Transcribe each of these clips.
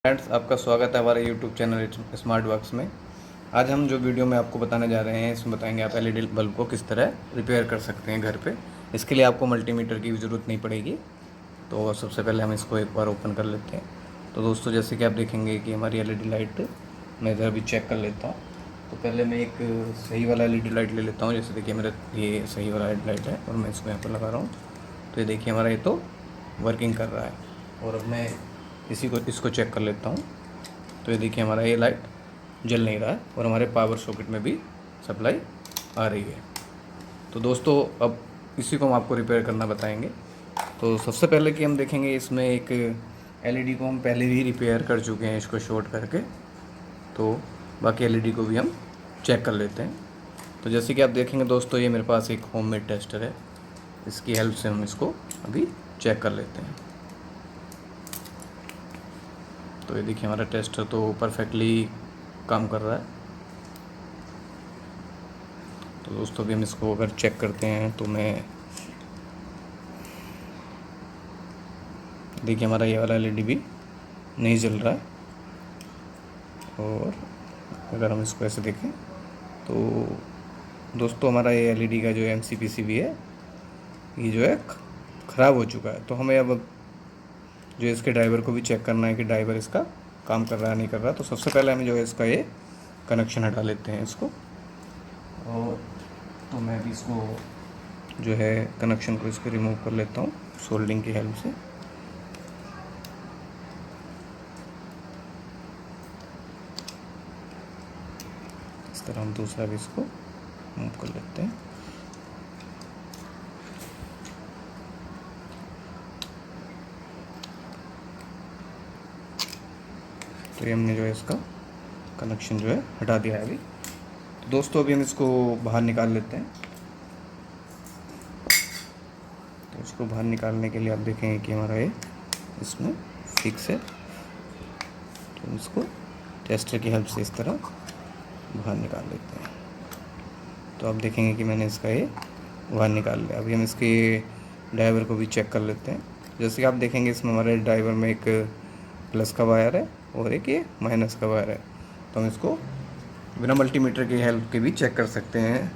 Friends, आपका स्वागत है हमारे यूट्यूब चैनल स्मार्ट वर्क्स में। आज हम जो वीडियो में आपको बताने जा रहे हैं, इसमें बताएंगे आप एलईडी बल्ब को किस तरह रिपेयर कर सकते हैं घर पे। इसके लिए आपको मल्टीमीटर की भी ज़रूरत नहीं पड़ेगी। तो सबसे पहले हम इसको एक बार ओपन कर लेते हैं। तो दोस्तों, जैसे कि आप देखेंगे कि हमारी एलईडी लाइट, मैं इधर भी चेक कर लेता हूँ। तो पहले मैं एक सही वाला एलईडी लाइट ले लेता हूँ। जैसे देखिए, मेरा ये सही वाला लाइट है और मैं इसको यहाँ पर लगा रहा हूँ। तो ये देखिए, हमारा ये तो वर्किंग कर रहा है। और अब मैं इसको चेक कर लेता हूँ। तो ये देखिए, हमारा ये लाइट जल नहीं रहा है और हमारे पावर सॉकेट में भी सप्लाई आ रही है। तो दोस्तों, अब इसी को हम आपको रिपेयर करना बताएंगे। तो सबसे पहले कि हम देखेंगे, इसमें एक एलईडी को हम पहले भी रिपेयर कर चुके हैं इसको शॉर्ट करके। तो बाकी एलईडी को भी हम चेक कर लेते हैं। तो जैसे कि आप देखेंगे दोस्तों, ये मेरे पास एक होममेड टेस्टर है। इसकी हेल्प से हम इसको अभी चेक कर लेते हैं। तो ये देखिए, हमारा टेस्टर तो परफेक्टली काम कर रहा है। तो दोस्तों, अभी हम इसको अगर चेक करते हैं तो मैं देखिए, हमारा ये वाला एलईडी भी नहीं जल रहा है। और अगर हम इसको ऐसे देखें तो दोस्तों, हमारा ये एलईडी का जो एमसीपीसीबी है, ये जो है ख़राब हो चुका है। तो हमें अब जो इसके ड्राइवर को भी चेक करना है कि ड्राइवर इसका काम कर रहा है नहीं कर रहा। तो सबसे पहले हमें जो है इसका ये कनेक्शन हटा लेते हैं इसको। और तो मैं भी इसको जो है कनेक्शन को इसको रिमूव कर लेता हूँ सोल्डिंग की हेल्प से। इस तरह हम दूसरा भी इसको मूव कर लेते हैं। तो ये हमने जो है इसका कनेक्शन जो है हटा दिया है अभी। तो दोस्तों, अभी हम इसको बाहर निकाल लेते हैं। तो इसको बाहर निकालने के लिए आप देखेंगे कि हमारा ये इसमें फिक्स है। तो इसको टेस्टर की हेल्प से इस तरह बाहर निकाल लेते हैं। तो आप देखेंगे कि मैंने इसका ये बाहर निकाल लिया। अभी हम इसके ड्राइवर को भी चेक कर लेते हैं। जैसे कि आप देखेंगे, इसमें हमारे ड्राइवर में एक प्लस का वायर है और एक ये माइनस का वायर है। तो हम इसको बिना मल्टीमीटर की हेल्प के भी चेक कर सकते हैं।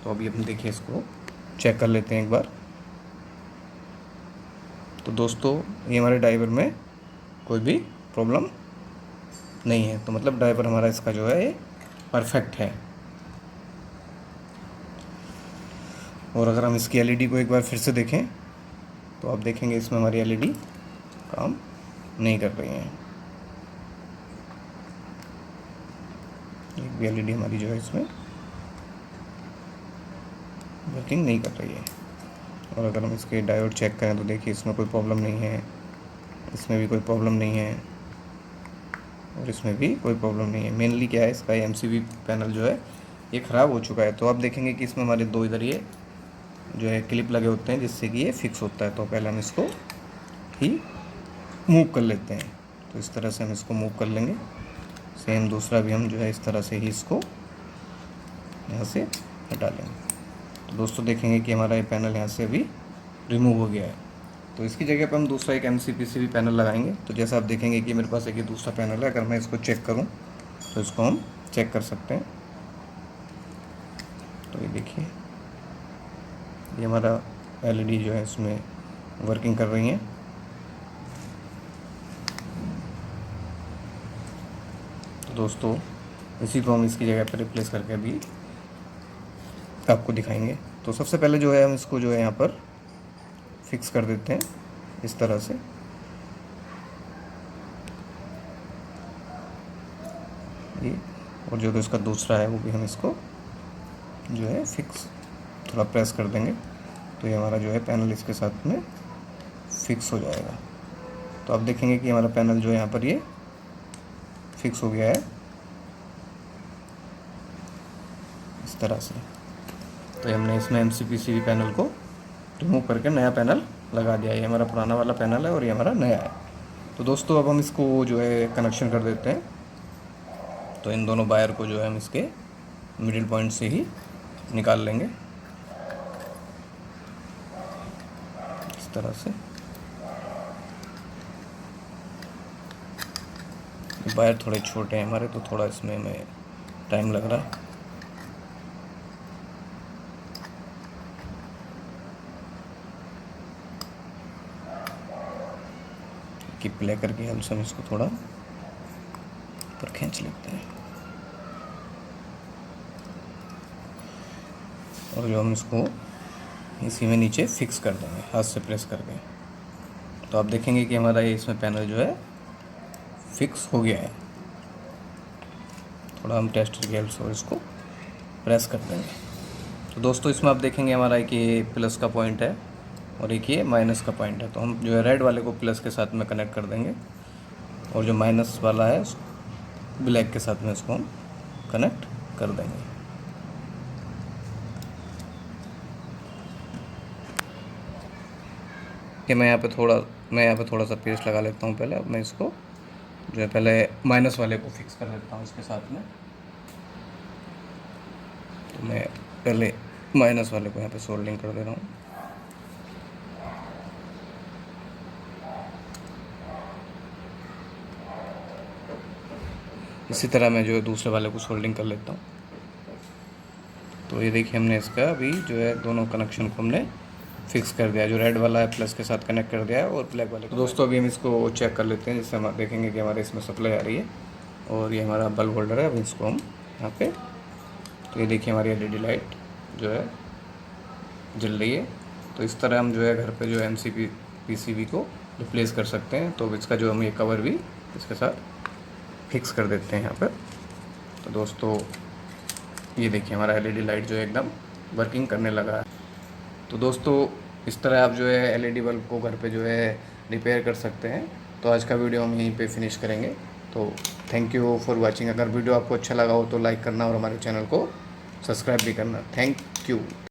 तो अभी हम देखिए, इसको चेक कर लेते हैं एक बार। तो दोस्तों, ये हमारे ड्राइवर में कोई भी प्रॉब्लम नहीं है। तो मतलब ड्राइवर हमारा इसका जो है ये परफेक्ट है। और अगर हम इसकी एलईडी को एक बार फिर से देखें तो आप देखेंगे इसमें हमारी एलईडी काम नहीं कर रही है। एक भी एलईडी हमारी जो है इसमें वर्किंग नहीं कर रही है। और अगर हम इसके डायोड चेक करें तो देखिए, इसमें कोई प्रॉब्लम नहीं है, इसमें भी कोई प्रॉब्लम नहीं है और इसमें भी कोई प्रॉब्लम नहीं है। मेनली क्या है, इसका एमसीबी पैनल जो है ये ख़राब हो चुका है। तो आप देखेंगे कि इसमें हमारे दो इधर ये जो है क्लिप लगे होते हैं जिससे कि ये फिक्स होता है। तो पहले हम इसको ही मूव कर लेते हैं। तो इस तरह से हम इसको मूव कर लेंगे। सेम दूसरा भी हम जो है इस तरह से ही इसको यहाँ से हटा लेंगे। तो दोस्तों, देखेंगे कि हमारा ये पैनल यहाँ से अभी रिमूव हो गया है। तो इसकी जगह पर हम दूसरा एक एमसीपीसीबी पैनल लगाएंगे। तो जैसा आप देखेंगे कि मेरे पास एक ये दूसरा पैनल है। अगर मैं इसको चेक करूँ तो इसको हम चेक कर सकते हैं। तो ये देखिए, ये हमारा एलईडी जो है इसमें वर्किंग कर रही है। तो दोस्तों, इसी को हम इसकी जगह पर रिप्लेस करके अभी आपको दिखाएंगे। तो सबसे पहले जो है हम इसको जो है यहाँ पर फिक्स कर देते हैं इस तरह से। ये और जो इसका दूसरा है वो भी हम इसको जो है फिक्स थोड़ा प्रेस कर देंगे। तो ये हमारा जो है पैनल इसके साथ में फिक्स हो जाएगा। तो आप देखेंगे कि हमारा पैनल जो है यहाँ पर ये फिक्स हो गया है इस तरह से। तो हमने इसमें एमसीपीसीबी पैनल को रिमूव करके नया पैनल लगा दिया। ये हमारा पुराना वाला पैनल है और ये हमारा नया है। तो दोस्तों, अब हम इसको जो है कनेक्शन कर देते हैं। तो इन दोनों वायर को जो है हम इसके मिडिल पॉइंट से ही निकाल लेंगे इस तरह से। वायर थोड़े छोटे हैं हमारे, तो थोड़ा इसमें हमें टाइम लग रहा है। कि प्ले करके हम सब इसको थोड़ा ऊपर खींच लेते हैं, और जो हम इसको इसी में नीचे फिक्स कर देंगे हाथ से प्रेस करके। तो आप देखेंगे कि हमारा ये इसमें पैनल जो है फिक्स हो गया है। थोड़ा हम टेस्टर की हेल्प से इसको प्रेस कर देंगे। तो दोस्तों इसमें आप देखेंगे हमारा एक ये प्लस का पॉइंट है और एक ये माइनस का पॉइंट है। तो हम जो है रेड वाले को प्लस के साथ में कनेक्ट कर देंगे, और जो माइनस वाला है ब्लैक के साथ में इसको हम कनेक्ट कर देंगे। कि मैं यहाँ पे थोड़ा सा पेस्ट लगा लेता हूँ पहले। अब मैं इसको जो है पहले माइनस वाले को फिक्स कर देता हूँ इसके साथ में। तो मैं पहले माइनस वाले को यहाँ पे सोल्डिंग कर दे रहा हूँ। इसी तरह मैं जो है दूसरे वाले को सोल्डिंग कर लेता हूँ। तो ये देखिए हमने इसका अभी जो है दोनों कनेक्शन को हमने फिक्स कर दिया। जो रेड वाला है प्लस के साथ कनेक्ट कर दिया है, और ब्लैक वाले को। दोस्तों अभी हम इसको चेक कर लेते हैं, जिससे हम देखेंगे कि हमारे इसमें सप्लाई आ रही है। और ये हमारा बल्ब होल्डर है। अभी इसको हम यहाँ पे, तो ये देखिए हमारी एलईडी लाइट जो है जल रही है। तो इस तरह हम जो है घर पे जो एमसीबी पीसीबी को रिप्लेस कर सकते हैं। तो इसका जो हम ये कवर भी इसके साथ फिक्स कर देते हैं यहाँ पर। तो दोस्तों ये देखिए हमारा एलईडी लाइट जो है एकदम वर्किंग करने लगा है। तो दोस्तों इस तरह आप जो है एलईडी बल्ब को घर पे जो है रिपेयर कर सकते हैं। तो आज का वीडियो हम यहीं पे फिनिश करेंगे। तो थैंक यू फॉर वाचिंग। अगर वीडियो आपको अच्छा लगा हो तो लाइक करना और हमारे चैनल को सब्सक्राइब भी करना। Thank you.